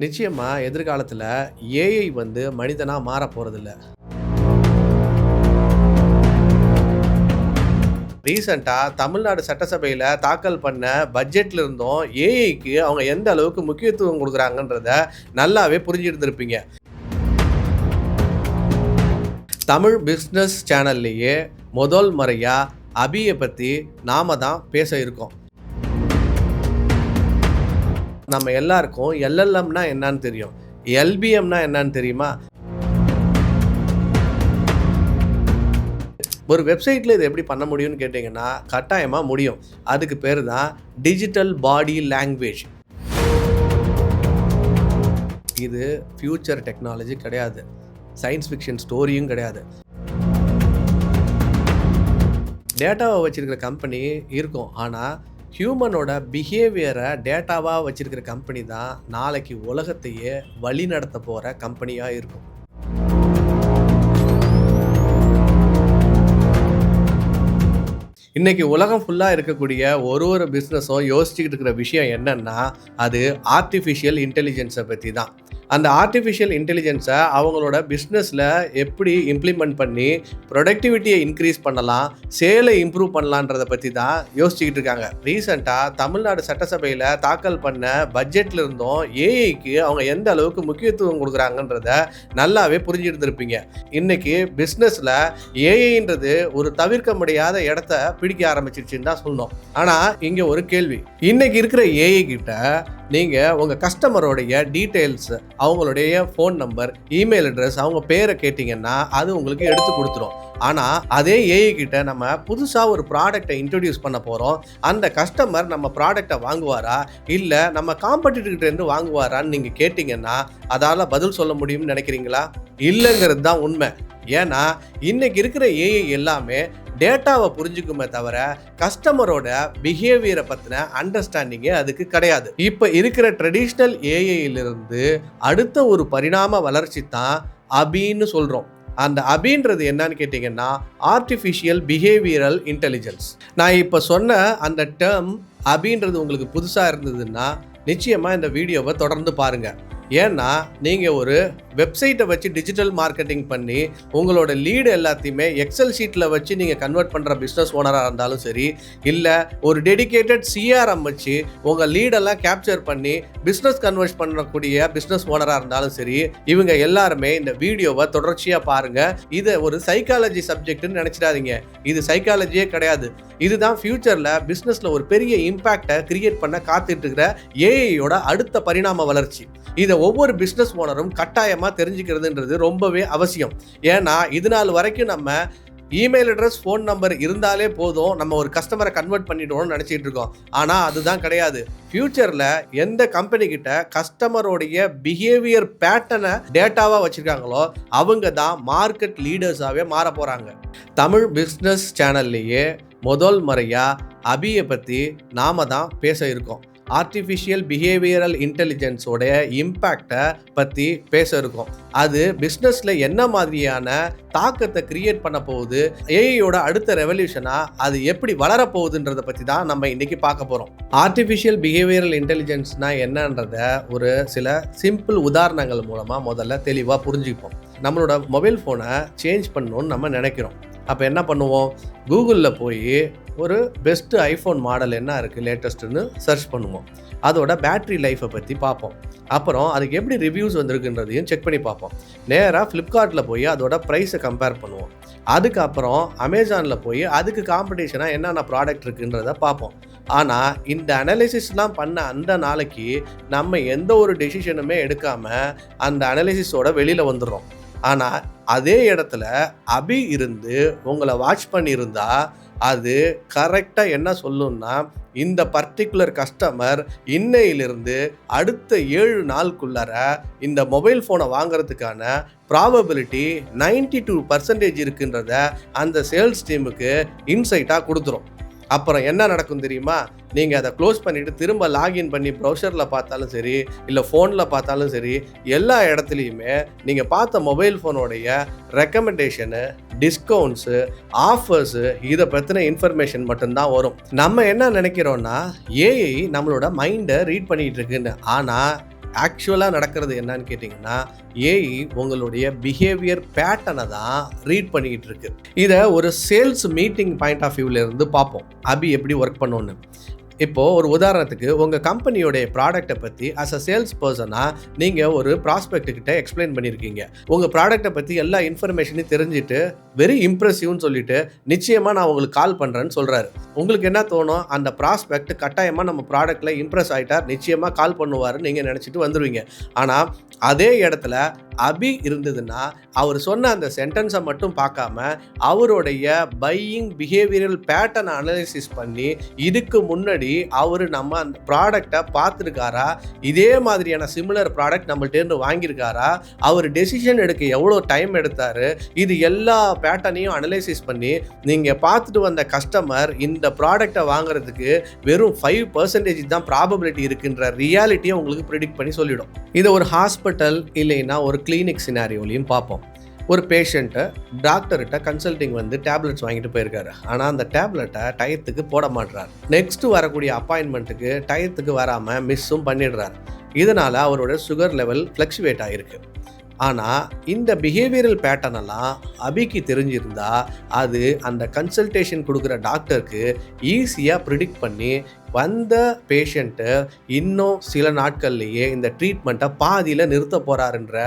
நிச்சயமா எதிர்காலத்துல ஏஐ மனிதனா மாறப் போறதில்ல. ரீசென்ட்டா தமிழ்நாடு சட்டசபையில தாக்கல் பண்ண பட்ஜெட்ல இருந்தும் ஏஐக்கு அவங்க எந்த அளவுக்கு முக்கியத்துவம் குடுக்குறாங்கன்றத நல்லாவே புரிஞ்சிருந்திருப்பீங்க. தமிழ் பிசினஸ் சேனல்லயே முதல் முறையா அபிய பத்தி நாம தான் பேச இருக்கோம். நம்ம எல்லாருக்கும் எல்எல்எம்னா என்னன்னு தெரியும். எல்பிஎம்னா என்னன்னு தெரியுமா? ஒரு வெப்சைட்ல இத எப்படி பண்ண முடியும்னு கேட்டீங்கன்னா, கட்டாயமா முடியும். அதுக்கு பேரு தான் டிஜிட்டல் பாடி லாங்குவேஜ். இது ஃபியூச்சர் டெக்னாலஜி கிடையாது. சயின்ஸ் ஃபிக்ஷன் ஸ்டோரியும் கிடையாது. டேட்டாவை வச்சிருக்கிற கம்பெனி இருக்கும். ஆனா ஹியூமனோட பிஹேவியரை டேட்டாவா வச்சிருக்கிற கம்பெனி தான் நாளைக்கு உலகத்தையே வழி நடத்த போற கம்பெனியா இருக்கும். இன்னைக்கு உலகம் ஃபுல்லா இருக்கக்கூடிய ஒரு பிஸ்னஸும் யோசிச்சுக்கிட்டு இருக்கிற விஷயம் என்னன்னா, அது ஆர்டிஃபிஷியல் இன்டெலிஜென்ஸை பற்றி தான். அந்த ஆர்டிஃபிஷியல் இன்டெலிஜென்ஸை அவங்களோட பிஸ்னஸில் எப்படி இம்ப்ளிமெண்ட் பண்ணி ப்ரொடக்டிவிட்டியை இன்க்ரீஸ் பண்ணலாம், சேலை இம்ப்ரூவ் பண்ணலான்றதை பற்றி தான் யோசிச்சுக்கிட்டு இருக்காங்க. ரீசெண்டாக தமிழ்நாடு சட்டசபையில் தாக்கல் பண்ண பட்ஜெட்டில் இருந்தும் ஏஐக்கு அவங்க எந்த அளவுக்கு முக்கியத்துவம் கொடுக்குறாங்கன்றத நல்லாவே புரிஞ்சிருந்திருப்பீங்க. இன்னைக்கு பிஸ்னஸில் ஏஐன்றது ஒரு தவிர்க்க முடியாத இடத்த பிடிக்க ஆரம்பிச்சிருச்சுன்னு தான் சொல்லணும். ஆனால் இங்கே ஒரு கேள்வி, இன்னைக்கு இருக்கிற ஏஐ கிட்ட நீங்கள் உங்கள் கஸ்டமரோடைய டீட்டெயில்ஸ், அவங்களுடைய ஃபோன் நம்பர், இமெயில் அட்ரஸ், அவங்க பேரை கேட்டிங்கன்னா அது உங்களுக்கு எடுத்து கொடுத்துரும். ஆனால் அதே ஏஐ கிட்ட நம்ம புதுசாக ஒரு ப்ராடக்டை இன்ட்ரடியூஸ் பண்ண போகிறோம். அந்த கஸ்டமர் நம்ம ப்ராடக்டை வாங்குவாரா இல்லை நம்ம காம்படிட்டர்கிட்டேருந்து வாங்குவாரான்னு நீங்கள் கேட்டிங்கன்னா அதால் பதில் சொல்ல முடியும்னு நினைக்கிறீங்களா? இல்லைங்கிறது தான் உண்மை. ஏன்னா இன்னைக்கு இருக்கிற ஏஐ எல்லாமே டேட்டாவை புரிஞ்சுக்குமே தவிர கஸ்டமரோட பிஹேவியரை பற்றின அண்டர்ஸ்டாண்டிங்கே அதுக்கு கிடையாது. இப்போ இருக்கிற ட்ரெடிஷ்னல் ஏஐயிலிருந்து அடுத்த ஒரு பரிணாம வளர்ச்சி தான் அபின்னு சொல்கிறோம். அந்த அபின்றது என்னன்னு கேட்டிங்கன்னா ஆர்டிஃபிஷியல் பிஹேவியரல் இன்டெலிஜென்ஸ். நான் இப்போ சொன்ன அந்த டேர்ம் அபின்றது உங்களுக்கு புதுசாக இருந்ததுன்னா நிச்சயமாக இந்த வீடியோவை தொடர்ந்து பாருங்கள். ஏன்னா நீங்கள் ஒரு வெப்சைட்டை வச்சு டிஜிட்டல் மார்க்கெட்டிங் பண்ணி உங்களோட லீடு எல்லாத்தையுமே எக்ஸல் ஷீட்டில் வச்சு நீங்கள் கன்வெர்ட் பண்ணுற பிஸ்னஸ் ஓனராக இருந்தாலும் சரி, இல்லை ஒரு டெடிகேட்டட் சிஆர்எம் வச்சு உங்கள் லீடெல்லாம் கேப்சர் பண்ணி பிஸ்னஸ் கன்வெர்ட் பண்ணக்கூடிய பிஸ்னஸ் ஓனராக இருந்தாலும் சரி, இவங்க எல்லாருமே இந்த வீடியோவை தொடர்ச்சியாக பாருங்கள். இதை ஒரு சைக்காலஜி சப்ஜெக்ட்னு நினச்சிடாதீங்க. இது சைக்காலஜியே கிடையாது. இதுதான் ஃபியூச்சரில் பிஸ்னஸில் ஒரு பெரிய இம்பேக்டை கிரியேட் பண்ண காத்துட்டு இருக்கிற ஏஐயோட அடுத்த பரிணாம வளர்ச்சி. இதை ஒவ்வொரு பிஸ்னஸ் ஓனரும் கட்டாயமாக தெரிஞ்சுக்கிறதுன்றது ரொம்பவே அவசியம். ஏன்னா இது நாள் வரைக்கும் நம்ம இமெயில் அட்ரஸ், ஃபோன் நம்பர் இருந்தாலே போதும், நம்ம ஒரு கஸ்டமரை கன்வெர்ட் பண்ணிடுவோம்னு நினச்சிட்டு இருக்கோம். ஆனால் அதுதான் கிடையாது. ஃபியூச்சரில் எந்த கம்பெனி கிட்ட கஸ்டமரோடைய பிஹேவியர் பேட்டர்னை டேட்டாவாக வச்சுருக்காங்களோ அவங்க தான் மார்க்கெட் லீடர்ஸாகவே மாற போகிறாங்க. தமிழ் பிஸ்னஸ் சேனல்லையே முதல் முறையாக அபியை பற்றி நாம தான் பேச இருக்கோம். ஆர்டிஃபிஷியல் பிஹேவியரல் இன்டெலிஜென்ஸோடைய இம்பேக்டை பற்றி பேச இருக்கோம். அது பிஸ்னஸில் என்ன மாதிரியான தாக்கத்தை கிரியேட் பண்ண போகுது, ஏஐயோட அடுத்த ரெவல்யூஷனாக அது எப்படி வளரப்போகுதுன்றதை பற்றி தான் நம்ம இன்றைக்கி பார்க்க போகிறோம். ஆர்டிஃபிஷியல் பிஹேவியரல் இன்டெலிஜென்ஸ்னால் என்னன்றத ஒரு சில சிம்பிள் உதாரணங்கள் மூலமாக முதல்ல தெளிவாக புரிஞ்சுப்போம். நம்மளோட மொபைல் ஃபோனை சேஞ்ச் பண்ணணும்னு நம்ம நினைக்கிறோம். அப்போ என்ன பண்ணுவோம்? கூகுளில் போய் ஒரு பெஸ்ட்டு ஐஃபோன் மாடல் என்ன இருக்குது லேட்டஸ்ட்டுன்னு சர்ச் பண்ணுவோம். அதோட பேட்ரி லைஃப்பை பற்றி பார்ப்போம். அப்புறம் அதுக்கு எப்படி ரிவ்யூஸ் வந்திருக்குன்றதையும் செக் பண்ணி பார்ப்போம். நேராக ஃப்ளிப்கார்ட்டில் போய் அதோட ப்ரைஸை கம்பேர் பண்ணுவோம். அதுக்கப்புறம் அமேசானில் போய் அதுக்கு காம்படிஷனாக என்னென்ன ப்ராடக்ட் இருக்குன்றதை பார்ப்போம். ஆனால் இந்த அனாலிசிஸ்லாம் பண்ண அந்த நாளைக்கு நம்ம எந்த ஒரு டெசிஷனுமே எடுக்காமல் அந்த அனாலிசிஸோட வெளியில் வந்துடுறோம். ஆனால் அதே இடத்துல அபி இருந்து உங்களை வாட்ச் பண்ணியிருந்தா அது கரெக்டாக என்ன சொல்லுன்னா, இந்த பர்டிகுலர் கஸ்டமர் இன்னையிலிருந்து அடுத்த 7 நாளுக்குள்ளார இந்த மொபைல் ஃபோனை வாங்குறதுக்கான ப்ராபபிலிட்டி 92% இருக்குன்றத அந்த சேல்ஸ் டீமுக்கு இன்சைட்டாக கொடுத்துரும். அப்புறம் என்ன நடக்கும் தெரியுமா? நீங்கள் அதை க்ளோஸ் பண்ணிவிட்டு திரும்ப லாகின் பண்ணி ப்ரௌசரில் பார்த்தாலும் சரி, இல்லை ஃபோனில் பார்த்தாலும் சரி, எல்லா இடத்துலையுமே நீங்கள் பார்த்த மொபைல் ஃபோனோடைய ரெக்கமெண்டேஷனு, டிஸ்கவுண்ட்ஸு, ஆஃபர்ஸு, இதை பற்றின இன்ஃபர்மேஷன் மட்டும்தான் வரும். நம்ம என்ன நினைக்கிறோன்னா ஏஐ நம்மளோட மைண்டை ரீட் பண்ணிகிட்டு இருக்குன்னு. ஆனால் ஆக்சுவலாக நடக்கிறது என்னன்னு கேட்டிங்கன்னா, ஏஐ உங்களுடைய பிஹேவியர் பேட்டர்னை தான் ரீட் பண்ணிக்கிட்டு இருக்கு. இதை ஒரு சேல்ஸ் மீட்டிங் பாயிண்ட் ஆஃப் வியூவில் இருந்து பார்ப்போம், அபி எப்படி ஒர்க் பண்ணோன்னு. இப்போது ஒரு உதாரணத்துக்கு உங்கள் கம்பெனியோடைய ப்ராடக்ட்டை பற்றி அஸ் அ சேல்ஸ் பர்சனாக நீங்கள் ஒரு ப்ராஸ்பெக்ட் கிட்ட எக்ஸ்பிளைன் பண்ணியிருக்கீங்க. உங்கள் ப்ராடக்ட்டை பற்றி எல்லா இன்ஃபர்மேஷனையும் தெரிஞ்சுட்டு வெரி இம்ப்ரெசிவ்னு சொல்லிட்டு நிச்சயமாக நான் உங்களுக்கு கால் பண்ணுறேன்னு சொல்கிறாரு. உங்களுக்கு என்ன தோணும்? அந்த ப்ராஸ்பெக்ட் கட்டாயமாக நம்ம ப்ராடக்ட்டில் இம்ப்ரெஸ் ஆகிட்டார், நிச்சயமாக கால் பண்ணுவாருன்னு நீங்கள் நினச்சிட்டு வந்துடுவீங்க. ஆனால் அதே இடத்துல அபி இருந்ததுன்னா அவர் சொன்ன அந்த சென்டென்ஸை மட்டும் பார்க்காம அவருடைய பையிங் பிஹேவியரல் பேட்டர்னை அனலைசிஸ் பண்ணி இதுக்கு முன்னாடி அவர் நம்ம அந்த ப்ராடக்டை பார்த்துருக்காரா, இதே மாதிரியான சிமிலர் ப்ராடக்ட் நம்மள்டேருந்து வாங்கியிருக்காரா, அவர் டெசிஷன் எடுக்க எவ்வளோ டைம் எடுத்தார், இது எல்லா பேட்டர்னையும் அனலைசிஸ் பண்ணி நீங்கள் பார்த்துட்டு வந்த கஸ்டமர் இந்த ப்ராடக்டை வாங்குறதுக்கு வெறும் 5% தான் ப்ராபபிலிட்டி இருக்குன்ற ரியாலிட்டியை உங்களுக்கு ப்ரிடிக்ட் பண்ணி சொல்லிடும். இதை ஒரு ஹாஸ்பிட்டல் இல்லைன்னா ஒரு கிளினிக் சினாரியோலையும் பார்ப்போம். ஒரு பேஷண்ட்டை டாக்டர்கிட்ட கன்சல்டிங் வந்து டேப்லெட்ஸ் வாங்கிட்டு போயிருக்காரு. ஆனால் அந்த டேப்லெட்டை டயத்துக்கு போட மாட்டுறாரு. நெக்ஸ்ட்டு வரக்கூடிய அப்பாயின்மெண்ட்டுக்கு டயத்துக்கு வராமல் மிஸ்ஸும் பண்ணிடுறாரு. இதனால் அவரோட சுகர் லெவல் ஃப்ளக்சுவேட் ஆகிருக்கு. ஆனால் இந்த பிஹேவியரல் பேட்டர்னெல்லாம் அபிக்கு தெரிஞ்சிருந்தா அது அந்த கன்சல்டேஷன் கொடுக்குற டாக்டருக்கு ஈஸியாக ப்ரிடிக்ட் பண்ணி வந்த பேஷண்ட்டை இன்னும் சில நாட்கள்லேயே இந்த ட்ரீட்மெண்ட்டை பாதியில் நிறுத்த போகிறாருன்ற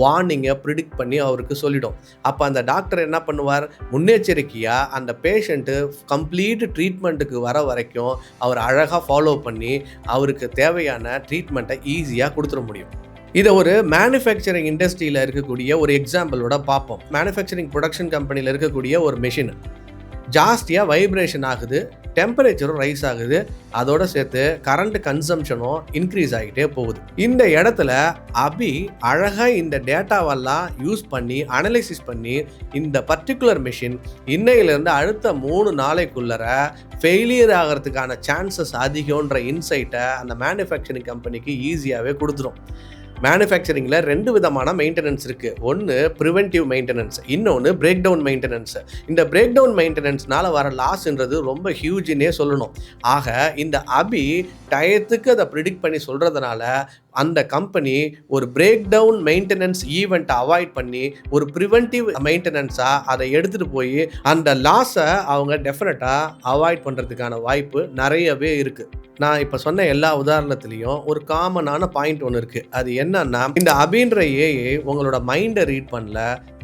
வார்னிங்கை ப்ரிடிக்ட் பண்ணி அவருக்கு சொல்லிடும். அப்போ அந்த டாக்டர் என்ன பண்ணுவார்? முன்னெச்சரிக்கையாக அந்த பேஷண்ட்டு கம்ப்ளீட் ட்ரீட்மெண்ட்டுக்கு வர வரைக்கும் அவர் அழகாக ஃபாலோ பண்ணி அவருக்கு தேவையான ட்ரீட்மெண்ட்டை ஈஸியாக கொடுத்துட முடியும். இதை ஒரு மேனுஃபேக்சரிங் இண்டஸ்ட்ரியில் இருக்கக்கூடிய ஒரு எக்ஸாம்பிளோட பார்ப்போம். மேனுஃபேக்சரிங் ப்ரொடக்ஷன் கம்பெனியில் இருக்கக்கூடிய ஒரு மிஷின் ஜாஸ்தியாக வைப்ரேஷன் ஆகுது, டெம்பரேச்சரும் ரைஸ் ஆகுது, அதோடு சேர்த்து கரண்ட் கன்சம்ஷனும் இன்க்ரீஸ் ஆகிட்டே போகுது. இந்த இடத்துல அபி அழகாக இந்த டேட்டாவெல்லாம் யூஸ் பண்ணி அனலைசிஸ் பண்ணி இந்த பர்டிகுலர் மிஷின் இன்னையிலேருந்து அடுத்த 3 நாளைக்குள்ளர ஃபெயிலியர் ஆகிறதுக்கான சான்சஸ் அதிகம்ன்ற இன்சைட்டை அந்த மேனுஃபேக்சரிங் கம்பெனிக்கு ஈஸியாகவே கொடுத்துரும். மேனுஃபேக்சரிங்கில் 2 விதமான மெயின்டெனன்ஸ் இருக்குது. ஒன்று ப்ரிவென்டிவ் மெயின்டெனன்ஸ், இன்னொன்று பிரேக் டவுன் மெயின்டெனன்ஸ். இந்த பிரேக் டவுன் மெயின்டெனன்ஸ்னால் வர லாஸ்ன்றது ரொம்ப ஹியூஜ்னே சொல்லணும். ஆக இந்த அபி டயத்துக்கு அதை ப்ரிடிக்ட் பண்ணி சொல்கிறதுனால அந்த கம்பெனி ஒரு பிரேக் டவுன் மெயின்டெனன்ஸ் ஈவெண்ட்டை அவாய்ட் பண்ணி ஒரு ப்ரிவென்டிவ் மெயின்டெனன்ஸாக அதை எடுத்துகிட்டு போய் அந்த லாஸை அவங்க டெஃபினட்டாக அவாய்ட் பண்ணுறதுக்கான வாய்ப்பு நிறையவே இருக்குது. நான் இப்போ சொன்ன எல்லா உதாரணத்துலேயும் ஒரு காமனான பாயிண்ட் ஒன்று இருக்குது. அது என்னன்னா, இந்த அபின்ற ஏஐ உங்களோட மைண்டை ரீட் பண்ணல,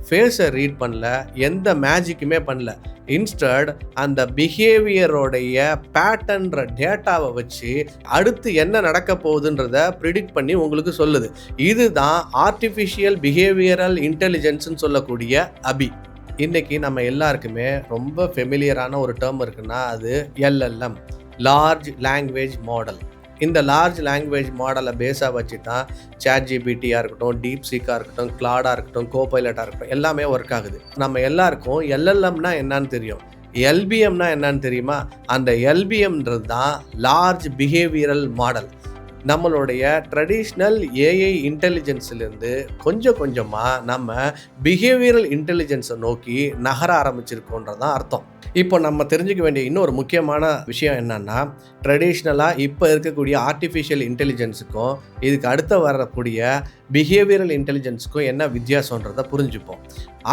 ஃபேஸை ரீட் பண்ணல, எந்த மேஜிக்குமே பண்ணல. இன்ஸ்டட் அந்த பிஹேவியரோடைய பேட்டர்ன்ற டேட்டாவை வச்சு அடுத்து என்ன நடக்க போகுதுன்றத ப்ரிடிக்ட் பண்ணி உங்களுக்கு சொல்லுது. இதுதான் ஆர்டிஃபிஷியல் பிஹேவியரல் இன்டெலிஜென்ஸ்ன்னு சொல்லக்கூடிய அபி. இன்றைக்கி நம்ம எல்லாருக்குமே ரொம்ப ஃபெமிலியரான ஒரு டேர்ம் இருக்குன்னா அது எல்எல்எம், லார்ஜ் லாங்குவேஜ் மாடல். இந்த லார்ஜ் லாங்குவேஜ் மாடலை பேஸாக வச்சு தான் ChatGPTயாக இருக்கட்டும், டீப்சீக்காக இருக்கட்டும், கிளாடாக இருக்கட்டும், கோபைலட்டாக இருக்கட்டும் எல்லாமே ஒர்க் ஆகுது. நம்ம எல்லாருக்கும் எல்எல்எம்னா என்னன்னு தெரியும், எல்பிஎம்னா என்னன்னு தெரியுமா? அந்த எல்பிஎம்ன்றது தான் லார்ஜ் பிஹேவியரல் மாடல். நம்மளுடைய ட்ரெடிஷ்னல் ஏஐ இன்டெலிஜென்ஸ்லேருந்து கொஞ்சம் கொஞ்சமாக நம்ம பிஹேவியரல் இன்டெலிஜென்ஸை நோக்கி நகர ஆரம்பிச்சிருக்கோன்றதான் அர்த்தம். இப்போ நம்ம தெரிஞ்சுக்க வேண்டிய இன்னொரு முக்கியமான விஷயம் என்னன்னா, ட்ரெடிஷ்னலாக இப்போ இருக்கக்கூடிய ஆர்டிஃபிஷியல் இன்டெலிஜென்ஸுக்கும் இதுக்கு அடுத்து வரக்கூடிய பிஹேவியரல் இன்டெலிஜென்ஸுக்கும் என்ன வித்தியாசன்றதை புரிஞ்சுப்போம்.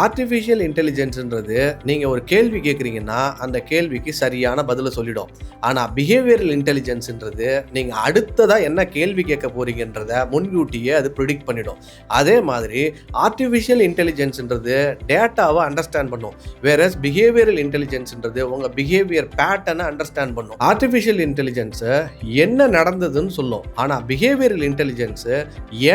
ஆர்டிஃபிஷியல் இன்டெலிஜென்ஸுன்றது நீங்கள் ஒரு கேள்வி கேட்குறீங்கன்னா அந்த கேள்விக்கு சரியான பதிலை சொல்லிடும். ஆனால் பிஹேவியரல் இன்டெலிஜென்ஸுன்றது நீங்கள் அடுத்ததாக என்ன கேள்வி கேட்க போகிறீங்கன்றதை முன்கூட்டியே அது ப்ரிடிக்ட் பண்ணிடும். அதே மாதிரி ஆர்டிஃபிஷியல் இன்டெலிஜென்ஸுன்றது டேட்டாவை அண்டர்ஸ்டாண்ட் பண்ணும். வேறஸ் பிஹேவியரல் இன்டெலிஜென்ஸுன்றது உங்கள் பிஹேவியர் பேட்டர்னை அண்டர்ஸ்டாண்ட் பண்ணும். ஆர்டிஃபிஷியல் இன்டெலிஜென்ஸு என்ன நடந்ததுன்னு சொல்லும், ஆனால் பிஹேவியரல் இன்டெலிஜென்ஸு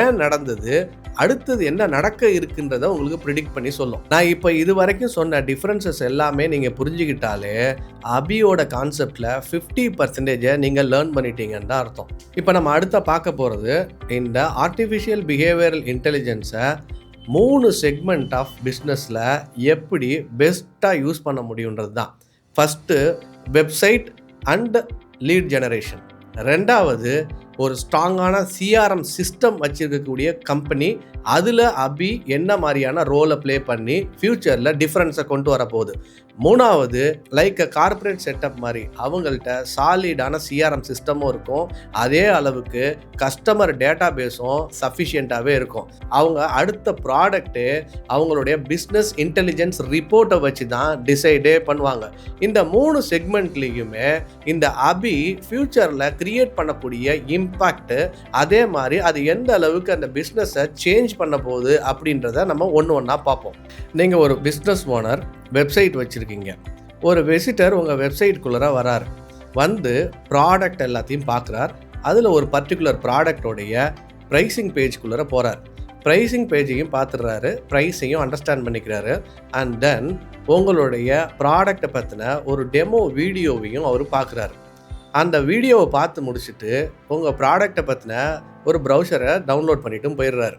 ஏன் நடந்தது, அடுத்தது என்ன நடக்க இருக்குன்றதை உங்களுக்கு ப்ரிடிக்ட் பண்ணி சொல்லும். நான் இப்போ இது வரைக்கும் சொன்ன டிஃப்ரென்சஸ் எல்லாமே நீங்கள் புரிஞ்சுக்கிட்டாலே அபியோட கான்செப்டில் 50% நீங்கள் லேர்ன் பண்ணிட்டீங்கன்னு தான் அர்த்தம். இப்போ நம்ம அடுத்த பார்க்க போகிறது இந்த ஆர்டிஃபிஷியல் பிஹேவியரல் இன்டெலிஜென்ஸை 3 செக்மெண்ட் ஆஃப் பிஸ்னஸில் எப்படி பெஸ்ட்டாக யூஸ் பண்ண முடியுன்றது தான். First website and lead generation, ரெண்டாவது ஒரு ஸ்ட்ராங்கான சிஆர்எம் சிஸ்டம் வச்சிருக்கக்கூடிய கம்பெனி. அதில் அபி என்ன மாதிரியான ரோலை ப்ளே பண்ணி ஃப்யூச்சரில் டிஃப்ரென்ஸை கொண்டு வரப்போகுது. மூணாவது, லைக் அ கார்ப்பரேட் செட்டப் மாதிரி அவங்கள்ட்ட சாலிடான சிஆர்எம் சிஸ்டமும் இருக்கும், அதே அளவுக்கு கஸ்டமர் டேட்டா பேஸும் சஃபிஷியண்ட்டாகவே இருக்கும். அவங்க அடுத்த ப்ராடக்ட்டு அவங்களுடைய பிஸ்னஸ் இன்டெலிஜென்ஸ் ரிப்போர்ட்டை வச்சு தான் டிசைடே பண்ணுவாங்க. இந்த 3 செக்மெண்ட்லேயுமே இந்த அபி ஃப்யூச்சரில் கிரியேட் பண்ணக்கூடிய இம்பேக்ட், அதே மாதிரி அது எந்த அளவுக்கு அந்த பிஸ்னஸை சேஞ்ச் பண்ண போகுது அப்படின்றத நம்ம ஒன்று ஒன்றா பார்ப்போம். நீங்கள் ஒரு பிஸ்னஸ் ஓனர் வெப்சைட் வச்சுருக்கீங்க. ஒரு விசிட்டர் உங்கள் வெப்சைட்குள்ளே வரார். வந்து ப்ராடக்ட் எல்லாத்தையும் பார்க்குறார். அதில் ஒரு பர்டிகுலர் ப்ராடக்டோடைய ப்ரைஸிங் பேஜ்குள்ளே போகிறார். ப்ரைஸிங் பேஜையும் பார்த்துடுறாரு, ப்ரைஸையும் அண்டர்ஸ்டாண்ட் பண்ணிக்கிறாரு. அண்ட் தென் உங்களுடைய ப்ராடக்டை பற்றின ஒரு டெமோ வீடியோவையும் அவர் பார்க்குறாரு. அந்த வீடியோவை பார்த்து முடிச்சுட்டு உங்கள் ப்ராடக்டை பற்றின ஒரு ப்ரௌசரை டவுன்லோட் பண்ணிட்டும் போயிடுறாரு.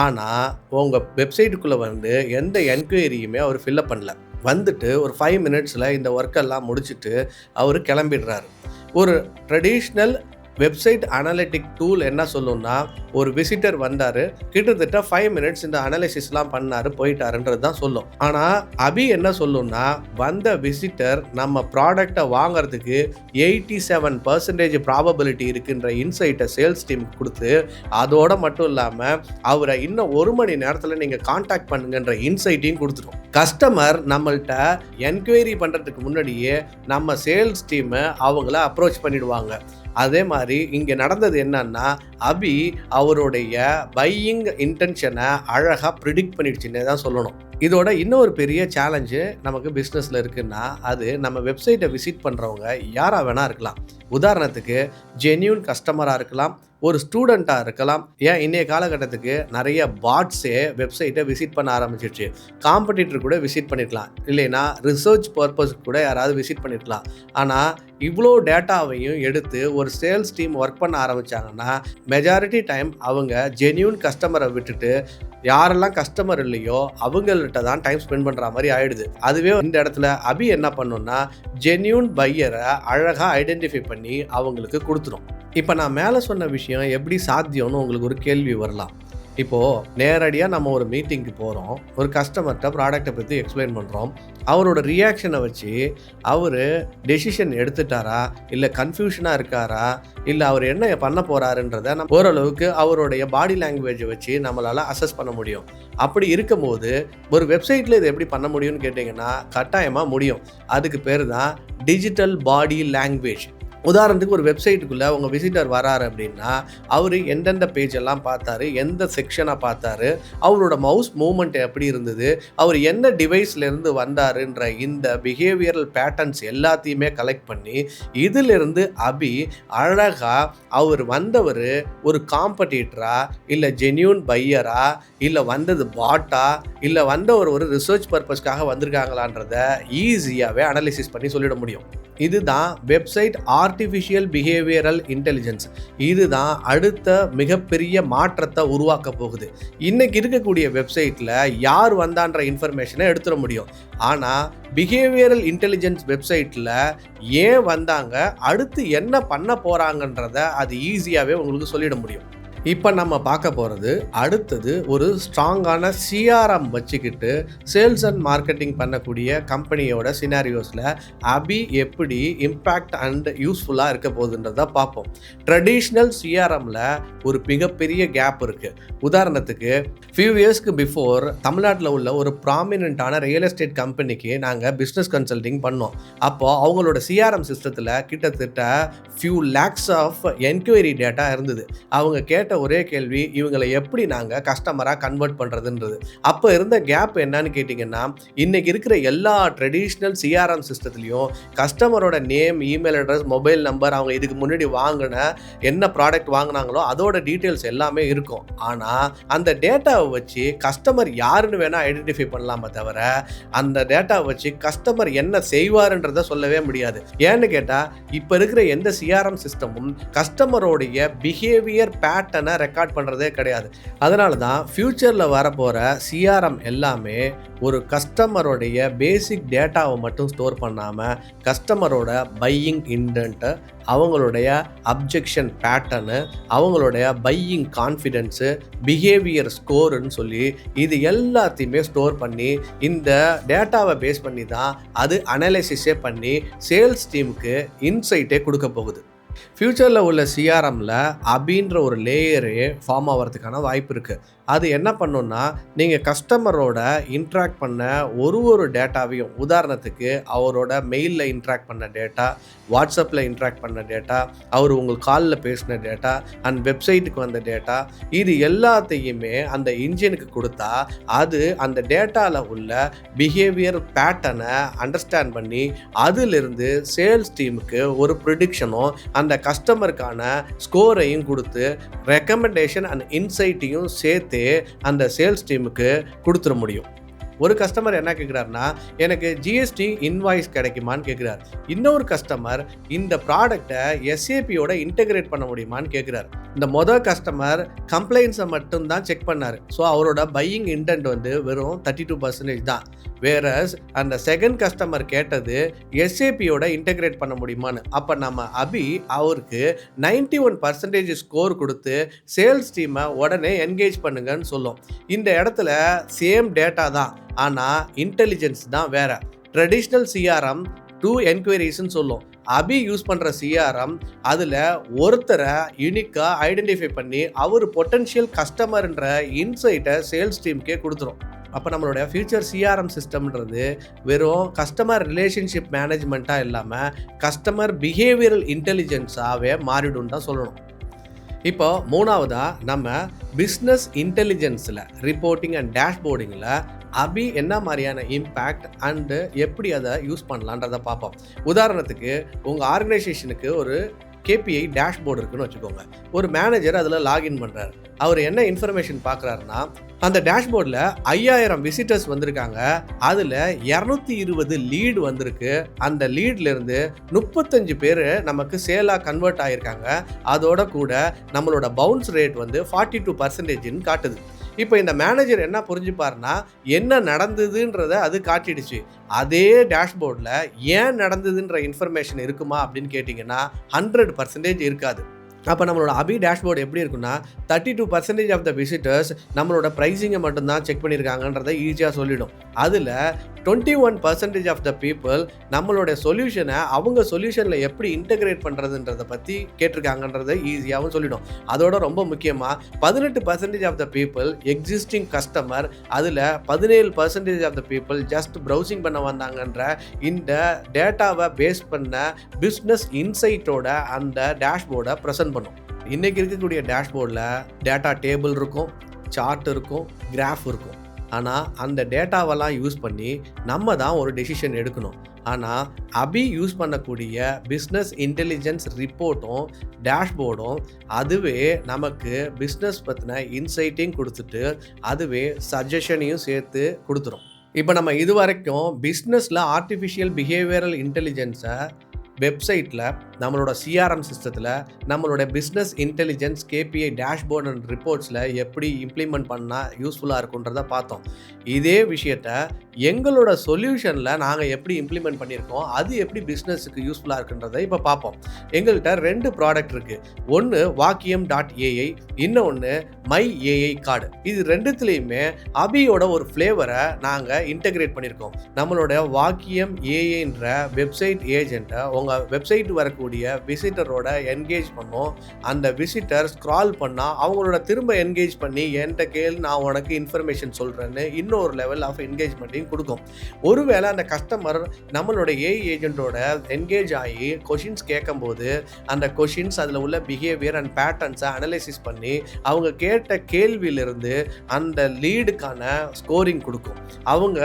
ஆனால் உங்கள் வெப்சைட்டுக்குள்ளே வந்து எந்த என்கொயரியுமே அவர் ஃபில்லப் பண்ணல. வந்துட்டு ஒரு 5 மினிட்ஸில் இந்த ஒர்க்கெல்லாம் முடிச்சுட்டு அவர் கிளம்பிடுறாரு. ஒரு ட்ரெடிஷ்னல் வெப்சைட் அனலிட்டிக் டூல் என்ன சொல்லுன்னா, ஒரு விசிட்டர் வந்தார், கிட்டத்தட்ட 5 மினிட்ஸ் இந்த அனாலிசிஸ்லாம் பண்ணார், போயிட்டாருன்றது தான் சொல்லும். ஆனால் அபி என்ன சொல்லுன்னா, வந்த விசிட்டர் நம்ம ப்ராடக்டை வாங்கிறதுக்கு 87% ப்ராபபிலிட்டி இருக்குன்ற இன்சைட்டை சேல்ஸ் டீமுக்கு கொடுத்து, அதோடு மட்டும் இல்லாமல் அவரை இன்னும் 1 மணி நேரத்தில் நீங்கள் கான்டாக்ட் பண்ணுங்கன்ற இன்சைட்டையும் கொடுத்துரும். கஸ்டமர் நம்மள்கிட்ட என்கொயரி பண்ணுறதுக்கு முன்னாடியே நம்ம சேல்ஸ் டீமை அவங்கள அப்ரோச் பண்ணிடுவாங்க. அதே மாதிரி இங்கே நடந்தது என்னன்னா, அபி அவருடைய பையிங் இன்டென்ஷனை அழகாக ப்ரிடிக்ட் பண்ணிடுச்சுன்னே தான் சொல்லணும். இதோட இன்னொரு பெரிய சேலஞ்சு நமக்கு பிஸ்னஸில் இருக்குன்னா, அது நம்ம வெப்சைட்டை விசிட் பண்ணுறவங்க யாராக வேணா இருக்கலாம். உதாரணத்துக்கு ஜென்யூன் கஸ்டமராக இருக்கலாம், ஒரு ஸ்டூடெண்ட்டாக இருக்கலாம். ஏன் இன்றைய காலகட்டத்துக்கு நிறைய பாட்ஸே வெப்சைட்டை விசிட் பண்ண ஆரம்பிச்சிடுச்சு. காம்படிட்டர் கூட விசிட் பண்ணிருக்கலாம், இல்லைன்னா ரிசர்ச் பர்பஸ்க்கு கூட யாராவது விசிட் பண்ணிருக்கலாம். ஆனால் இவ்வளோ டேட்டாவையும் எடுத்து ஒரு சேல்ஸ் டீம் ஒர்க் பண்ண ஆரம்பித்தாங்கன்னா, மெஜாரிட்டி டைம் அவங்க ஜென்யூன் கஸ்டமரை விட்டுட்டு யாரெல்லாம் கஸ்டமர் இல்லையோ அவங்கள்ட்ட தான் டைம் ஸ்பெண்ட் பண்ணுற மாதிரி ஆயிடுது. அதுவே இந்த இடத்துல அபி என்ன பண்ணுன்னா, ஜென்யூன் பையரை அழகாக ஐடென்டிஃபை பண்ணி அவங்களுக்கு கொடுத்துரும். இப்போ நான் மேலே சொன்ன விஷயம் எப்படி சாத்தியம்னு உங்களுக்கு ஒரு கேள்வி வரலாம். இப்போது நேரடியாக நம்ம ஒரு மீட்டிங்க்கு போகிறோம், ஒரு கஸ்டமர்கிட்ட ப்ராடக்டை பற்றி எக்ஸ்பிளைன் பண்ணுறோம். அவரோட ரியாக்ஷனை வச்சு அவர் டெசிஷன் எடுத்துட்டாரா, இல்லை கன்ஃபியூஷனாக இருக்காரா, இல்லை அவர் என்ன பண்ண போகிறாருன்றதை நம்ம ஓரளவுக்கு அவருடைய பாடி லாங்குவேஜை வச்சு நம்மளால் அசஸ் பண்ண முடியும். அப்படி இருக்கும்போது ஒரு வெப்சைட்டில் இதை எப்படி பண்ண முடியும்னு கேட்டிங்கன்னா, கட்டாயமாக முடியும். அதுக்கு பேர் தான் டிஜிட்டல் பாடி லாங்குவேஜ். உதாரணத்துக்கு ஒரு வெப்சைட்டுக்குள்ளே உங்கள் விசிட்டர் வராரு அப்படின்னா, அவர் எந்தெந்த பேஜெல்லாம் பார்த்தாரு, எந்த செக்ஷனை பார்த்தாரு, அவரோட மவுஸ் மூவ்மெண்ட் எப்படி இருந்தது, அவர் என்ன டிவைஸ்லேருந்து வந்தாருன்ற இந்த பிஹேவியரல் பேட்டர்ன்ஸ் எல்லாத்தையுமே கலெக்ட் பண்ணி, இதிலிருந்து அபி அழகாக அவர் வந்தவர் ஒரு காம்படிட்டரா, இல்லை ஜென்யூன் பையரா, இல்லை வந்தது பாட்டா, இல்லை வந்தவர் ஒரு ரிசர்ச் பர்பஸ்க்காக வந்திருக்காங்களான்றதை ஈஸியாகவே அனலிசிஸ் பண்ணி சொல்லிட முடியும். இதுதான் வெப்சைட் ஆர்டிஃபிஷியல் பிஹேவியரல் இன்டெலிஜென்ஸ். இதுதான் அடுத்த மிகப்பெரிய மாற்றத்தை உருவாக்க போகுது. இன்றைக்கி இருக்கக்கூடிய வெப்சைட்டில் யார் வந்தான்ற இன்ஃபர்மேஷனை எடுத்துட முடியும். ஆனால் பிஹேவியரல் இன்டெலிஜென்ஸ் வெப்சைட்டில் ஏன் வந்தாங்க, அடுத்து என்ன பண்ண போகிறாங்கன்றத அது ஈஸியாகவே உங்களுக்கு சொல்லிட முடியும். இப்போ நம்ம பார்க்க போகிறது அடுத்தது ஒரு ஸ்ட்ராங்கான சிஆர்எம் வச்சுக்கிட்டு சேல்ஸ் அண்ட் மார்க்கெட்டிங் பண்ணக்கூடிய கம்பெனியோட சினாரியோஸில் அபி எப்படி இம்பேக்ட் அண்ட் யூஸ்ஃபுல்லாக இருக்க போகுதுன்றதை பார்ப்போம். ட்ரெடிஷ்னல் சிஆர்எம்மில் ஒரு மிகப்பெரிய கேப் இருக்குது. உதாரணத்துக்கு ஃபியூ இயர்ஸ்க்கு பிஃபோர் தமிழ்நாட்டில் உள்ள ஒரு ப்ராமினெண்ட்டான ரியல் எஸ்டேட் கம்பெனிக்கு நாங்கள் பிஸ்னஸ் கன்சல்டிங் பண்ணோம். அப்போது அவங்களோட சிஆர்எம் சிஸ்டத்தில் கிட்டத்தட்ட few lakhs of enquiry data இருந்தது. அவங்க கேட்ட ஒரே கேள்வி, இவங்களை எப்படி நாங்கள் கஸ்டமராக கன்வெர்ட் பண்ணுறதுன்றது. அப்போ இருந்த கேப் என்னன்னு கேட்டிங்கன்னா, இன்றைக்கி இருக்கிற எல்லா ட்ரெடிஷ்னல் சிஆர்எம் சிஸ்டத்துலேயும் கஸ்டமரோட name, email address, mobile number, அவங்க இதுக்கு முன்னாடி வாங்கின என்ன ப்ராடக்ட் வாங்கினாங்களோ அதோட டீட்டெயில்ஸ் எல்லாமே இருக்கும். ஆனால் அந்த டேட்டாவை வச்சு கஸ்டமர் யாருன்னு வேணால் ஐடென்டிஃபை பண்ணலாமே தவிர அந்த டேட்டாவை வச்சு கஸ்டமர் என்ன செய்வாருன்றதை சொல்லவே முடியாது. ஏன்னு கேட்டால் இப்போ இருக்கிற எந்த சிஆர்எம் சிஸ்டமும் கஸ்டமரோடைய பிஹேவியர் பேட்டர்ன் பேட்டர்னை ரெக்கார்ட் பண்ணுறதே கிடையாது. அதனால தான் ஃப்யூச்சரில் வரப்போகிற சிஆர்எம் எல்லாமே ஒரு கஸ்டமருடைய பேசிக் டேட்டாவை மட்டும் ஸ்டோர் பண்ணாமல் கஸ்டமரோட பையிங் இன்டென்ட்டு, அவங்களுடைய அப்ஜெக்ஷன் பேட்டர்னு, அவங்களுடைய பையிங் கான்ஃபிடென்ஸு, பிஹேவியர் ஸ்கோருன்னு சொல்லி இது எல்லாத்தையுமே ஸ்டோர் பண்ணி இந்த டேட்டாவை பேஸ் பண்ணி தான் அது அனலைசிஸே பண்ணி சேல்ஸ் டீமுக்கு இன்சைட்டே கொடுக்க போகுது. ஃப்யூச்சரில் உள்ள சிஆர்எம்மில் அபின்ற ஒரு லேயரே ஃபார்ம் ஆகிறதுக்கான வாய்ப்பு இருக்குது. அது என்ன பண்ணுன்னா, நீங்கள் கஸ்டமரோட இன்ட்ராக்ட் பண்ண ஒரு டேட்டாவையும், உதாரணத்துக்கு அவரோட மெயிலில் இன்ட்ராக்ட் பண்ண டேட்டா, வாட்ஸ்அப்பில் இன்ட்ராக்ட் பண்ண டேட்டா, அவர் உங்கள் காலில் பேசின டேட்டா அண்ட் வெப்சைட்டுக்கு வந்த டேட்டா, இது எல்லாத்தையுமே அந்த இன்ஜினுக்கு கொடுத்தா அது அந்த டேட்டாவில் உள்ள பிஹேவியர் பேட்டர்னை அண்டர்ஸ்டாண்ட் பண்ணி அதிலிருந்து சேல்ஸ் டீமுக்கு ஒரு ப்ரிடிக்ஷனும் அந்த கஸ்டமருக்கான ஸ்கோரையும் கொடுத்து ரெக்கமெண்டேஷன் அண்ட் இன்சைட்டையும் சேர்த்து அந்த சேல்ஸ் டீமுக்கு கொடுத்துட முடியும். ஒரு கஸ்டமர் என்ன கேட்குறாருன்னா, எனக்கு ஜிஎஸ்டி இன்வாய்ஸ் கிடைக்குமான்னு கேட்குறாரு. இன்னொரு கஸ்டமர் இந்த ப்ராடக்டை எஸ்ஏபியோட இன்டெகிரேட் பண்ண முடியுமான்னு கேட்குறாரு. இந்த மொதல் கஸ்டமர் கம்ப்ளைண்ட்ஸை மட்டும்தான் செக் பண்ணார். ஸோ அவரோட பையிங் இன்டென்ட் வந்து வெறும் 32% தான். வேறஸ் அந்த செகண்ட் கஸ்டமர் கேட்டது எஸ்ஏபியோட இன்டெகிரேட் பண்ண முடியுமான்னு. அப்போ நம்ம அபி அவருக்கு 91% ஸ்கோர் கொடுத்து சேல்ஸ் டீமை உடனே என்கேஜ் பண்ணுங்கன்னு சொல்லும். இந்த இடத்துல சேம் டேட்டா தான், ஆனால் இன்டெலிஜென்ஸ் தான் வேற. ட்ரெடிஷ்னல் சிஆர்எம் 2 என்கொயரிஸ்ன்னு சொல்லும். அபி யூஸ் பண்ணுற சிஆர்எம் அதில் ஒருத்தரை யூனிக்காக ஐடென்டிஃபை பண்ணி அவர் பொட்டன்ஷியல் கஸ்டமர்ன்ற இன்சைட்டை சேல்ஸ் டீமுக்கே கொடுத்துரும். அப்போ நம்மளுடைய ஃபியூச்சர் சிஆர்எம் சிஸ்டம்ன்றது வெறும் கஸ்டமர் ரிலேஷன்ஷிப் மேனேஜ்மெண்ட்டாக இல்லாமல் கஸ்டமர் பிஹேவியரல் இன்டெலிஜென்ஸாகவே மாறிடும் தான் சொல்லணும். இப்போ மூணாவதாக நம்ம பிஸ்னஸ் இன்டெலிஜென்ஸில் ரிப்போர்ட்டிங் அண்ட் டேஷ்போர்டிங்கில் அபி என்ன மாதிரியான இம்பேக்ட் அண்டு எப்படி அதை யூஸ் பண்ணலான்றதை பார்ப்போம். உதாரணத்துக்கு உங்கள் ஆர்கனைசேஷனுக்கு ஒரு கேபிஐ டேஷ்போர்டு இருக்குன்னு வச்சுக்கோங்க. ஒரு மேனேஜர் அதில் லாகின் பண்ணுறாரு. அவர் என்ன இன்ஃபர்மேஷன் பார்க்குறாருன்னா, அந்த டேஷ்போர்டில் 5000 விசிட்டர்ஸ் வந்திருக்காங்க, அதில் 220 லீடு வந்திருக்கு. அந்த லீட்லேருந்து 35 பேர் நமக்கு சேலாக கன்வெர்ட் ஆகியிருக்காங்க. அதோட கூட நம்மளோட பவுன்ஸ் ரேட் வந்து 42%ன்னு காட்டுது. இப்போ இந்த மேனேஜர் என்ன புரிஞ்சுப்பாருன்னா, என்ன நடந்ததுன்றதை அது காட்டிடுச்சு. அதே டேஷ்போர்டில் ஏன் நடந்ததுன்ற இன்ஃபர்மேஷன் இருக்குமா அப்படின்னு கேட்டிங்கன்னா 100% இருக்காது. அப்போ நம்மளோட அபி டேஷ்போர்டு எப்படி இருக்குன்னா, 32% ஆஃப் த விசிட்டர்ஸ் நம்மளோட ப்ரைஸிங்கை மட்டும்தான் செக் பண்ணியிருக்காங்கன்றதை ஈஸியாக சொல்லிடும். அதில் 21% ஆஃப் த பீப்புள் நம்மளோட சொல்யூஷனை அவங்க சொல்யூஷனில் எப்படி இன்டெகிரேட் பண்ணுறதுன்றதை பற்றி கேட்டிருக்காங்கன்றதை ஈஸியாகவும் சொல்லிடும். அதோட ரொம்ப முக்கியமாக 18% of the people existing customer, அதில் 17% of the people just browsing பண்ண வந்தாங்கன்ற இந்த டேட்டாவை பேஸ் பண்ண பிஸ்னஸ் இன்சைட்டோட அந்த டேஷ்போர்டை ப்ரெசென்ட் பண்ணும். இன்றைக்கி இருக்கக்கூடிய டேஷ்போர்டில் டேட்டா டேபிள் இருக்கும், சார்ட் இருக்கும், கிராஃப் இருக்கும். ஆனால் அந்த டேட்டாவெல்லாம் யூஸ் பண்ணி நம்ம தான் ஒரு டெசிஷன் எடுக்கணும். ஆனால் அபி யூஸ் பண்ணக்கூடிய பிஸ்னஸ் இன்டெலிஜென்ஸ் ரிப்போர்ட்டும் டேஷ்போர்டும் அதுவே நமக்கு பிஸ்னஸ் பற்றின இன்சைட்டையும் கொடுத்துட்டு அதுவே சஜஷனையும் சேர்த்து கொடுத்துரும். இப்போ நம்ம இது வரைக்கும் பிஸ்னஸில் ஆர்டிஃபிஷியல் பிஹேவியரல் இன்டெலிஜென்ஸை வெப்சைட்டில், நம்மளோட சிஆர்எம் சிஸ்டத்தில், நம்மளோட business intelligence KPI dashboard and ரிப்போர்ட்ஸில் எப்படி இம்ப்ளிமெண்ட் பண்ணால் யூஸ்ஃபுல்லாக இருக்குன்றதை பார்த்தோம். இதே விஷயத்தை எங்களோட சொல்யூஷனில் நாங்கள் எப்படி இம்ப்ளிமெண்ட் பண்ணியிருக்கோம், அது எப்படி பிஸ்னஸுக்கு யூஸ்ஃபுல்லாக இருக்குன்றதை இப்போ பார்ப்போம். எங்கள்கிட்ட 2 ப்ராடக்ட் இருக்குது. ஒன்று வாக்கியம்.ai, இன்னொன்று மை ஏஐ கார்டு. இது ரெண்டுத்துலேயுமே அபியோட ஒரு ஃப்ளேவரை நாங்கள் இன்டெகிரேட் பண்ணியிருக்கோம். நம்மளோட வாக்கியம் ஏஐன்ற வெப்சைட் ஏஜென்ட்டை உங்கள் வெப்சைட் வரக்கூடிய விசிட்டரோட என்கேஜ் பண்ணோம். அந்த விசிட்டர் ஸ்க்ரால் பண்ணால் அவங்களோட திரும்ப என்கேஜ் பண்ணி என்கிட்ட கேள், நான் உனக்கு இன்ஃபர்மேஷன் சொல்கிறேன்னு இன்னொரு லெவல் ஆஃப் என்கேஜ்மெண்ட்டையும் கொடுக்கும். ஒருவேளை அந்த கஸ்டமர் நம்மளோட ஏஐ ஏஜென்ட்டோட என்கேஜ் ஆகி கொஷின்ஸ் கேட்கும்போது அந்த கொஷின்ஸ் அதில் உள்ள பிஹேவியர் அண்ட் பேட்டர்ன்ஸை அனலைசிஸ் பண்ணி அவங்க கேட்ட கேள்வியிலிருந்து அந்த லீடுக்கான ஸ்கோரிங் கொடுக்கும். அவங்க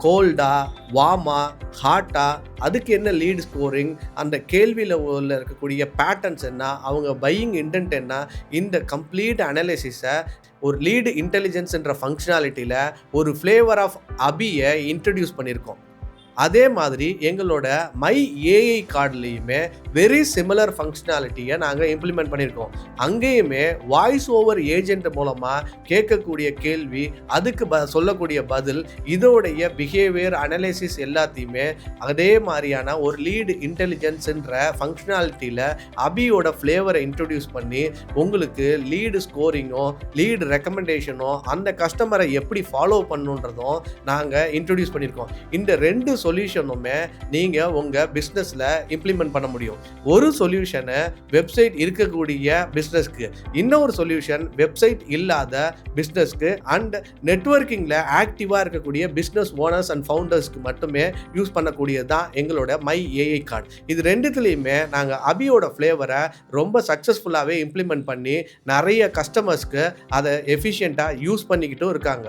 கோல்டா, வார்மா, ஹாட்டா, அதுக்கு என்ன லீட் ஸ்கோரிங், அந்த கேள்வியில் உள்ள இருக்கக்கூடிய பேட்டர்ன்ஸ் என்ன, அவங்க பையிங் இன்டென்ட் என்ன, இந்த கம்ப்ளீட் அனலைசிஸை ஒரு லீடு இன்டெலிஜென்ஸ்ன்ற ஃபங்க்ஷனாலிட்டியில் ஒரு ஃப்ளேவர் ஆஃப் அபியை இன்ட்ரடியூஸ் பண்ணியிருக்கோம். அதே மாதிரி எங்களோட மை ஏஐ கார்டுலேயுமே வெரி சிமிலர் ஃபங்க்ஷனாலிட்டியை நாங்கள் இம்ப்ளிமெண்ட் பண்ணியிருக்கோம். அங்கேயுமே வாய்ஸ் ஓவர் ஏஜென்ட் மூலமாக கேட்கக்கூடிய கேள்வி, அதுக்கு சொல்லக்கூடிய பதில், இதோடைய பிஹேவியர் அனலைசிஸ் எல்லாத்தையுமே அதே மாதிரியான ஒரு லீடு இன்டெலிஜென்ஸ்ன்ற ஃபங்க்ஷனாலிட்டியில் அபியோட ஃப்ளேவரை இன்ட்ரடியூஸ் பண்ணி உங்களுக்கு லீடு ஸ்கோரிங்கும் லீடு ரெக்கமெண்டேஷனும் அந்த கஸ்டமரை எப்படி ஃபாலோ பண்ணுன்றதும் நாங்கள் இன்ட்ரடியூஸ் பண்ணியிருக்கோம். இந்த 2 சொல்யூஷனுமே நீங்கள் உங்கள் பிஸ்னஸில் இம்ப்ளிமெண்ட் பண்ண முடியும். ஒரு சொல்யூஷனை வெப்சைட் இருக்கக்கூடிய பிஸ்னஸ்க்கு, இன்னொரு சொல்யூஷன் வெப்சைட் இல்லாத பிஸ்னஸ்க்கு அண்ட் நெட்வொர்க்கிங்கில் ஆக்டிவாக இருக்கக்கூடிய பிஸ்னஸ் ஓனர்ஸ் அண்ட் ஃபவுண்டர்ஸ்க்கு மட்டுமே யூஸ் பண்ணக்கூடியது தான் எங்களோட மை ஏஐ கார்டு. இது 2த்துலேயுமே நாங்கள் அபியோட ஃப்ளேவரை ரொம்ப சக்ஸஸ்ஃபுல்லாகவே இம்ப்ளிமெண்ட் பண்ணி நிறைய கஸ்டமர்ஸ்க்கு அதை எஃபிஷியண்ட்டாக யூஸ் பண்ணிக்கிட்டும் இருக்காங்க.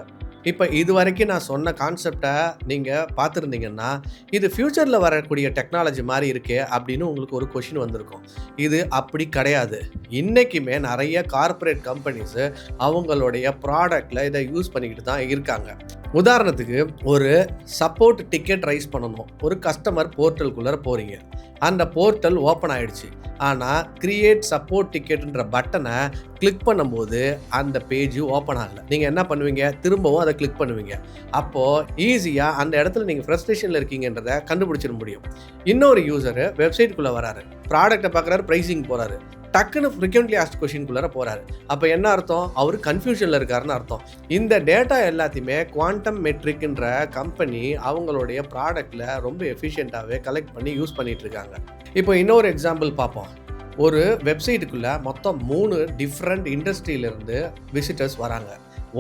இப்போ இது வரைக்கும் நான் சொன்ன கான்செப்டை நீங்கள் பார்த்துருந்தீங்கன்னா, இது ஃப்யூச்சரில் வரக்கூடிய டெக்னாலஜி மாதிரி இருக்கே அப்படின்னு உங்களுக்கு ஒரு கொஷின் வந்திருக்கும். இது அப்படி கிடையாது. இன்றைக்குமே நிறைய கார்ப்பரேட் கம்பெனிஸு அவங்களுடைய ப்ராடக்டில் இதை யூஸ் பண்ணிக்கிட்டு தான் இருக்காங்க. உதாரணத்துக்கு, ஒரு சப்போர்ட் டிக்கெட் ரைஸ் பண்ணணும். ஒரு கஸ்டமர் போர்ட்டலுக்குள்ளே போகிறீங்க. அந்த போர்ட்டல் ஓப்பன் ஆகிடுச்சு. ஆனால் கிரியேட் சப்போர்ட் டிக்கெட்டுன்ற பட்டனை கிளிக் பண்ணும்போது அந்த பேஜ் ஓப்பன் ஆகலை. நீங்கள் என்ன பண்ணுவீங்க? திரும்பவும் அதை கிளிக் பண்ணுவீங்க. அப்போது ஈஸியாக அந்த இடத்துல நீங்கள் ஃப்ரஸ்ட்ரேஷனில் இருக்கீங்கன்றதை கண்டுபிடிச்சிட முடியும். இன்னொரு யூசரு வெப்சைட்டுக்குள்ளே வராரு, ப்ராடக்ட்டை பார்க்குறாரு, ப்ரைஸிங் போகிறாரு, டக்குன்னு ஃப்ரீக்வெண்ட்லி ஆஸ்க்ட் கொஷின்குள்ளார போகிறாரு. அப்போ என்ன அர்த்தம்? அவர் கன்ஃபியூஷனில் இருக்காருன்னு அர்த்தம். இந்த டேட்டா எல்லாத்தையுமே குவாண்டம் மெட்ரிக்ன்ற கம்பெனி அவங்களுடைய ப்ராடக்டில் ரொம்ப எஃபிஷியண்ட்டாகவே கலெக்ட் பண்ணி யூஸ் பண்ணிகிட்டு இருக்காங்க. இப்போ இன்னொரு எக்ஸாம்பிள் பார்ப்போம். ஒரு வெப்சைட்டுக்குள்ளே மொத்தம் 3 டிஃப்ரெண்ட் இண்டஸ்ட்ரியிலேருந்து விசிட்டர்ஸ் வராங்க.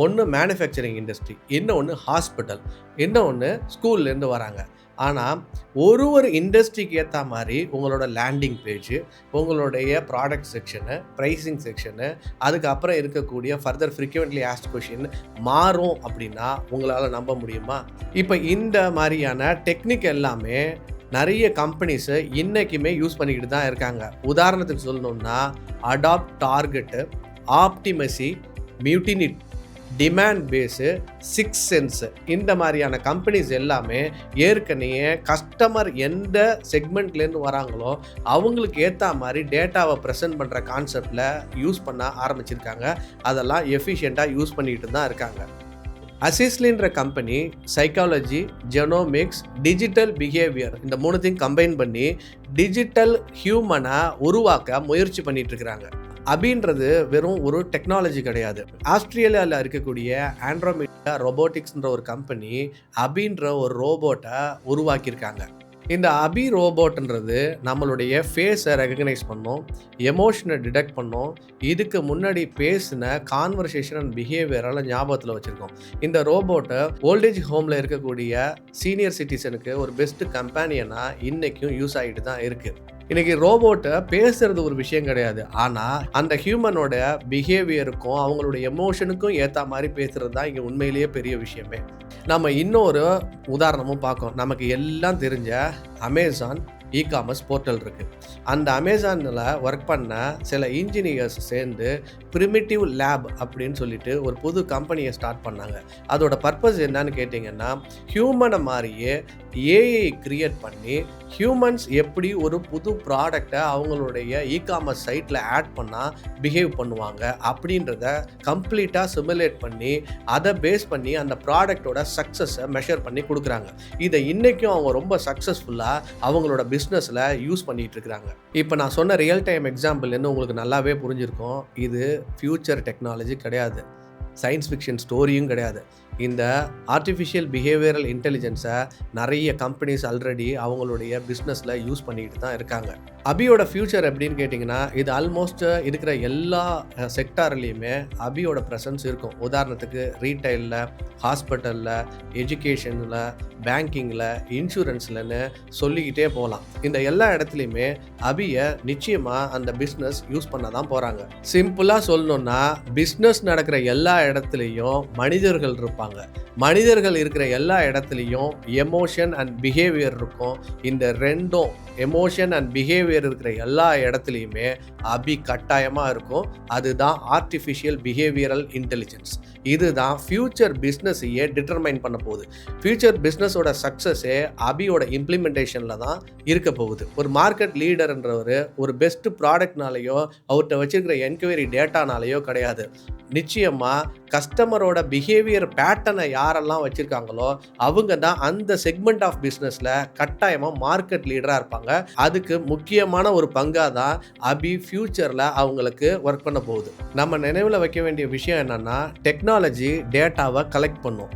ஒன்று மேனுஃபேக்சரிங் இண்டஸ்ட்ரி, இன்னொன்று ஹாஸ்பிட்டல், இன்னொன்று ஸ்கூல்லேருந்து வராங்க. ஆனால் ஒரு இண்டஸ்ட்ரிக்கு ஏற்ற மாதிரி உங்களோட லேண்டிங் பேஜு, உங்களுடைய ப்ராடக்ட் செக்ஷனு, ப்ரைஸிங் செக்ஷனு, அதுக்கப்புறம் இருக்கக்கூடிய ஃபர்தர் ஃப்ரீக்வெண்ட்லி ஆஸ்க்ட் கொஷின் மாறும் அப்படின்னா உங்களால் நம்ப முடியுமா? இப்போ இந்த மாதிரியான டெக்னிக் எல்லாமே நிறைய கம்பெனிஸு இன்றைக்குமே யூஸ் பண்ணிக்கிட்டு தான் இருக்காங்க. உதாரணத்துக்கு சொல்லணுன்னா adapt, target, Optimizely, Mutiny, demand base, 6 sense, இந்த மாதிரியான கம்பெனிஸ் எல்லாமே ஏற்கனவே கஸ்டமர் எந்த செக்மெண்ட்லேருந்து வராங்களோ அவங்களுக்கு ஏற்ற மாதிரி டேட்டாவை ப்ரெசென்ட் பண்ணுற கான்செப்டில் யூஸ் பண்ண ஆரம்பிச்சிருக்காங்க. அதெல்லாம் எஃபிஷியண்ட்டாக யூஸ் பண்ணிக்கிட்டு தான் இருக்காங்க. அசிஸ்லின்ற company psychology, genomics, digital behaviour, இந்த 3த்தையும் கம்பைன் பண்ணி டிஜிட்டல் ஹியூமனை உருவாக்க முயற்சி பண்ணிட்டு இருக்கிறாங்க. அபின்றது வெறும் ஒரு டெக்னாலஜி கிடையாது. ஆஸ்திரேலியாவில் இருக்கக்கூடிய ஆண்ட்ரோமீடா ரோபோட்டிக்ஸ்ன்ற ஒரு கம்பெனி அபின்ற ஒரு ரோபோட்டை உருவாக்கியிருக்காங்க. இந்த அபி ரோபோட்ன்றது நம்மளுடைய ஃபேஸை ரெகக்னைஸ் பண்ணும், எமோஷனை டிடெக்ட் பண்ணும், இதுக்கு முன்னாடி பேசின கான்வர்சேஷன் அண்ட் பிஹேவியரெல்லாம் ஞாபகத்தில் வச்சுருக்கோம். இந்த ரோபோட்டை ஓல்டேஜ் ஹோமில் இருக்கக்கூடிய சீனியர் சிட்டிசனுக்கு ஒரு பெஸ்ட் கம்பேனியனாக இன்றைக்கும் யூஸ் ஆகிட்டு தான் இருக்குது. இன்றைக்கி ரோபோட்டை பேசுகிறது ஒரு விஷயம் கிடையாது, ஆனால் அந்த ஹியூமனோட பிஹேவியருக்கும் அவங்களோட எமோஷனுக்கும் ஏற்ற மாதிரி பேசுகிறது தான் இங்கே உண்மையிலேயே பெரிய விஷயமே. நம்ம இன்னொரு உதாரணமும் பார்க்கோம். நமக்கு எல்லாம் தெரிஞ்ச அமேசான் இ-காமர்ஸ் போர்ட்டல் இருக்குது. அந்த அமேசானில் ஒர்க் பண்ண சில இன்ஜினியர்ஸ் சேர்ந்து ப்ரிமிட்டிவ் லேப் அப்படின்னு சொல்லிட்டு ஒரு புது கம்பெனியை ஸ்டார்ட் பண்ணாங்க. அதோட பர்பஸ் என்னன்னு கேட்டிங்கன்னா, ஹியூமனை மாதிரியே ஏஐ கிரியேட் பண்ணி ஹியூமன்ஸ் எப்படி ஒரு புது ப்ராடக்டை அவங்களுடைய இ-காமர்ஸ் சைட்டில் ஆட் பண்ணால் பிஹேவ் பண்ணுவாங்க அப்படின்றத கம்ப்ளீட்டாக சிமுலேட் பண்ணி அதை பேஸ் பண்ணி அந்த ப்ராடக்டோட சக்ஸஸை மெஷர் பண்ணி கொடுக்குறாங்க. இதை இன்றைக்கும் அவங்க ரொம்ப சக்ஸஸ்ஃபுல்லாக அவங்களோட பிஸ்னஸில் யூஸ் பண்ணிகிட்டு இருக்கிறாங்க. இப்போ நான் சொன்ன ரியல் டைம் எக்ஸாம்பிள் என்ன உங்களுக்கு நல்லாவே புரிஞ்சிருக்கும். இது ஃப்யூச்சர் டெக்னாலஜி கிடையாது, சயின்ஸ் ஃபிக்ஷன் ஸ்டோரியும் கிடையாது. இந்த ஆர்டிஃபிஷியல் பிஹேவியரல் இன்டெலிஜென்ஸை நிறைய கம்பெனிஸ் ஆல்ரெடி அவங்களுடைய பிஸ்னஸில் யூஸ் பண்ணிக்கிட்டு தான் இருக்காங்க. அபியோட ஃப்யூச்சர் எப்படின்னு கேட்டிங்கன்னா, இது ஆல்மோஸ்ட் இருக்கிற எல்லா செக்டார்லேயுமே அபியோட ப்ரெசன்ஸ் இருக்கும். உதாரணத்துக்கு ரீட்டைலில், ஹாஸ்பிட்டலில், எஜுகேஷனில், பேங்கிங்கில், இன்சூரன்ஸ்லன்னு சொல்லிக்கிட்டே போகலாம். இந்த எல்லா இடத்துலையுமே அபியை நிச்சயமாக அந்த பிஸ்னஸ் யூஸ் பண்ண தான் போகிறாங்க. சிம்பிளாக சொல்லணுன்னா, பிஸ்னஸ் நடக்கிற எல்லா இடத்துலையும் மனிதர்கள் இருப்பாங்க. இருப்பாங்க. மனிதர்கள் இருக்கிற எல்லா இடத்துலயும் எமோஷன் அண்ட் பிஹேவியர் இருக்கும். இந்த 2ம் எமோஷன் அண்ட் பிஹேவியர் இருக்கிற எல்லா இடத்துலயுமே கட்டாயமா இருக்கும். அதுதான் ஆர்ட்டிஃபிஷியல் பிஹேவியரல் இன்டெலிஜென்ஸ். இதுதான் ஃபியூச்சர் பிஸ்னஸையே டிட்டர்மைன் பண்ண போகுது. ஃபியூச்சர் பிஸ்னஸோட சக்ஸஸே அபியோட இம்ப்ளிமெண்டேஷன்ல தான் இருக்க போகுது. ஒரு மார்க்கெட் லீடர்ன்றவர் ஒரு பெஸ்ட் ப்ராடக்ட்னாலேயோ அவர்கிட்ட வச்சிருக்கிற என்கொயரி டேட்டானாலேயோ கிடையாது. நிச்சயமா கஸ்டமரோட பிஹேவியர் பேட்டர்னை யாரெல்லாம் வச்சிருக்காங்களோ அவங்க தான் அந்த செக்மெண்ட் ஆஃப் பிஸ்னஸில் கட்டாயமாக மார்க்கெட் லீடராக இருப்பாங்க. அதுக்கு முக்கியமான ஒரு பங்காக தான் அபி ஃபியூச்சரில் அவங்களுக்கு ஒர்க் பண்ண போகுது. நம்ம நினைவில் வைக்க வேண்டிய விஷயம் என்னன்னா, டெக்னாலஜி டேட்டாவை கலெக்ட் பண்ணும்.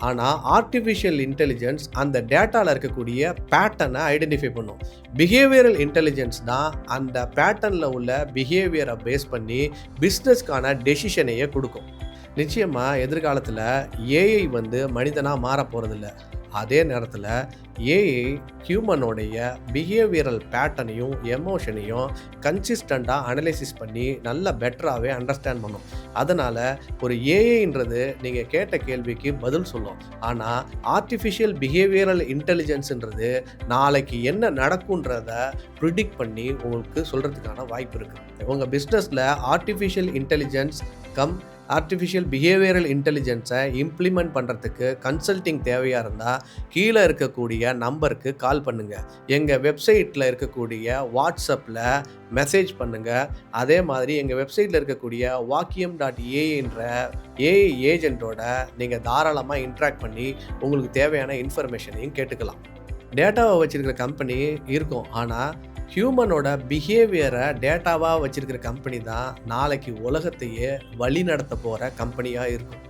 ஆனால் ஆர்டிஃபிஷியல் இன்டெலிஜென்ஸ் அந்த டேட்டாவில் இருக்கக்கூடிய பேட்டர்னை ஐடென்டிஃபை பண்ணும். பிஹேவியரல் இன்டெலிஜென்ஸ் தான் அந்த பேட்டர்னில் உள்ள பிஹேவியரை பேஸ் பண்ணி பிஸ்னஸ்க்கான டெசிஷனையே கொடுக்கும். நிச்சயமாக எதிர்காலத்தில் ஏஐ மனிதனாக மாற போகிறதில்ல. அதே நேரத்தில் ஏஐ ஹியூமனோடைய பிஹேவியரல் பேட்டர்னையும் எமோஷனையும் கன்சிஸ்டண்ட்டாக அனலைசிஸ் பண்ணி நல்ல பெட்டராகவே அண்டர்ஸ்டாண்ட் பண்ணும். அதனால் ஒரு ஏஐன்றது நீங்கள் கேட்ட கேள்விக்கு பதில் சொல்லும். ஆனால் ஆர்டிஃபிஷியல் பிஹேவியரல் இன்டெலிஜென்ஸுன்றது நாளைக்கு என்ன நடக்குன்றத ப்ரிடிக்ட் பண்ணி உங்களுக்கு சொல்கிறதுக்கான வாய்ப்பு இருக்குது. உங்கள் பிஸ்னஸில் ஆர்டிஃபிஷியல் இன்டெலிஜென்ஸ் ஆர்டிஃபிஷியல் பிஹேவியரல் இன்டெலிஜென்ஸை இம்ப்ளிமெண்ட் பண்ணுறதுக்கு கன்சல்டிங் தேவையாக இருந்தால் கீழே இருக்கக்கூடிய நம்பருக்கு கால் பண்ணுங்கள். எங்கள் வெப்சைட்டில் இருக்கக்கூடிய வாட்ஸ்அப்பில் மெசேஜ் பண்ணுங்கள். அதே மாதிரி எங்கள் வெப்சைட்டில் இருக்கக்கூடிய வாக்கியம்.ஏஐன்ற ஏஐ ஏஜென்ட்டோட நீங்கள் தாராளமாக இன்ட்ராக்ட் பண்ணி உங்களுக்கு தேவையான இன்ஃபர்மேஷனையும் கேட்டுக்கலாம். டேட்டாவை வச்சுருக்கிற கம்பெனி இருக்கும், ஆனால் ஹியூமனோட பிஹேவியரை டேட்டாவாக வச்சுருக்கிற கம்பெனி தான் நாளைக்கு உலகத்தையே வழி நடத்த போகிற கம்பெனியாக இருக்கும்.